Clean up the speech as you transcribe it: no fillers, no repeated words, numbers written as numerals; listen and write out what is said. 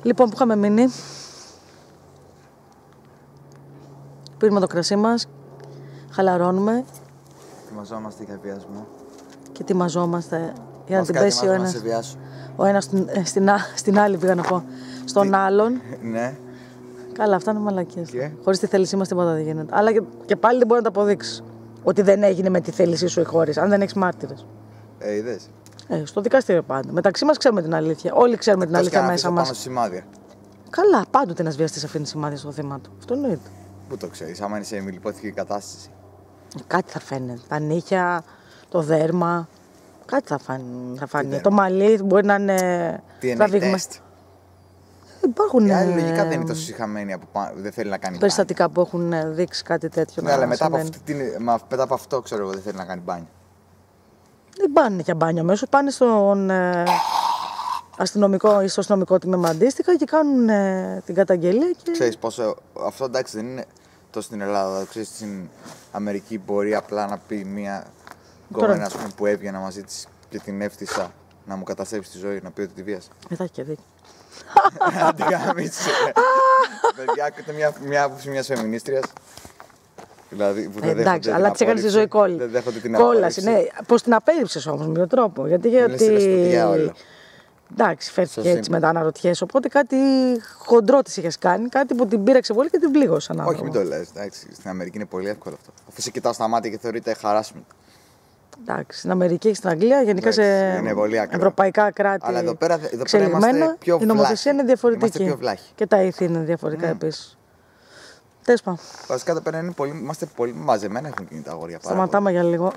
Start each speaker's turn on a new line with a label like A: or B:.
A: Λοιπόν, που είχαμε μείνει. Πήραμε το κρασί μας, χαλαρώνουμε.
B: Ετοιμαζόμαστε για βιασμό.
A: Και ετοιμαζόμαστε για να την
B: Βασικά,
A: πέσει ο ένας στην άλλη, πήγα να πω, στον άλλον.
B: Ναι.
A: Καλά, αυτά είναι μαλακίες. Χωρίς τη θέλησή μας τίποτα δεν γίνεται. Αλλά και πάλι δεν μπορεί να τα αποδείξεις ότι δεν έγινε με τη θέλησή σου ή χωρίς, αν δεν έχεις μάρτυρες.
B: Είδες.
A: Στο δικαστήριο πάντα. Μεταξύ μας ξέρουμε την αλήθεια. Όλοι ξέρουμε την αλήθεια μέσα μας.
B: Πάνω σημάδια.
A: Καλά, πάντοτε ένας βιαστής αφήνει σημάδια στο θύμα του. Αυτό εννοείται.
B: Πού το ξέρεις, άμα είναι σε ημιλιπόθηκη κατάσταση.
A: Κάτι θα φαίνεται. Τα νύχια, το δέρμα. Κάτι θα φανεί. Το μαλλί μπορεί να είναι.
B: DNA test.
A: Υπάρχουν.
B: Η άλλη λογικά δεν είναι τόσο συχαμένη που δεν θέλει να κάνει
A: περιστατικά που έχουν δείξει κάτι τέτοιο.
B: Ναι, αλλά μετά από αυτό ξέρω εγώ δεν θέλει να κάνει μπάνιο.
A: Δεν πάνε για μπάνιο αμέσως. Πάνε στον αστυνομικό ή στο αστυνομικό τμήμα αντίστοιχα και κάνουν την καταγγελία. Και...
B: Ξέρεις πόσο. Αυτό εντάξει δεν είναι τόσο στην Ελλάδα. Ξέρεις στην Αμερική μπορεί απλά να πει μία γκόμενα που έβγαινα μαζί της και την έφτιασα να μου καταστρέψει τη ζωή, να πει ότι τη βίασα.
A: Θα έχει και δίκιο.
B: Αντιγάμισε. Παιδιά, ακούτε μια άποψη μιας φεμινίστριας. Δηλαδή, που δεν
A: εντάξει, αλλά τη έκανε τη ζωή κόλαση. Ναι. Πώς την απέριψες όμως με τον τρόπο. Γιατί. Εντάξει, φέρθηκε έτσι μετά αναρωτιέσαι. Οπότε κάτι χοντρό της είχες κάνει, κάτι που την πείραξε πολύ και την πλήγωσε.
B: Όχι, μην το λες. Στην Αμερική είναι πολύ εύκολο αυτό. Αφού σε κοιτάω στα μάτια και θεωρείται harassment.
A: Εντάξει, στην Αμερική και στην Αγγλία, γενικά σε ευρωπαϊκά κράτη.
B: Αλλά εδώ πέρα είμαστε πιο βλάχοι.
A: Η νομοθεσία είναι διαφορετική.
B: Πιο βλάχοι.
A: Και τα ήθη είναι διαφορετικά επίσης. Τέσπα.
B: Βασικά εδώ πέρα είμαστε πολύ μαζεμένα, έχουν γίνει τα αγόρια.
A: Σταματάμε για λίγο.